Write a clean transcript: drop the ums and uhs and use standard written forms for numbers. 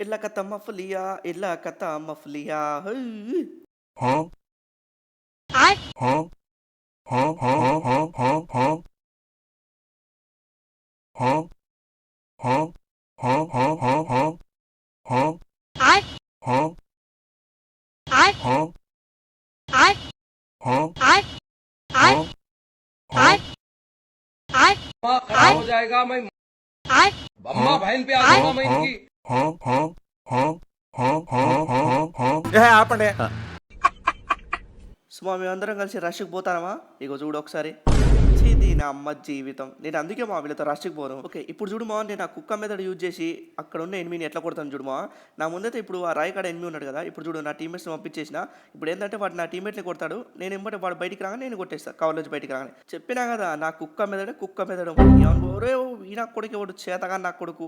ఎల్ల కథ మఫ్లియా ఎల్ల కథ మఫ్లియా high. Huh? Huh? Huh? Huh? Huh? Huh? Huh? Huh? Huh? Huh? Huh? Huh? Huh? Huh? Huh? Huh? Huh? Huh? Huh? दिमाग खराब हो जाएगा। मैं अम्मा बहन पे आ जाऊंगा मैं इनकी। Huh? Huh? Huh? Huh? Huh? Huh? Huh? ఆపండి. సుమా మేమందరం కలిసి రష్కి పోతానమా? ఇగో చూడు ఒకసారి. ఛీ దీని అమ్మ జీవితం. నేను అందుకే మా వీళ్ళతో రష్కి పోను. ఓకే ఇప్పుడు చూడు మా నేను ఆ కుక్క మెథడ్ యూజ్ చేసి అక్కడ ఉన్న ఎనిమిని ఎట్లా కొడతాను చూడు మా. నా ముందైతే ఇప్పుడు ఆ రాయి కాడ ఎనిమి ఉన్నాడు కదా, ఇప్పుడు చూడు నా టీమ్మేట్స్ని పంపించేసిన. ఇప్పుడు ఏంటంటే వాడు నా టీమ్మేట్ని కొడతాడు, నేను ఎంబటే వాడు బయటికి రాగానే నేను కొట్టేస్తాను, కవర్ నుంచి బయటికి రాగానే. చెప్పినా కదా నా కుక్క మెదడు. ఏమనుకోరే ఈ నా కొడుకు ఎవడు చేతగా నా కొడుకు.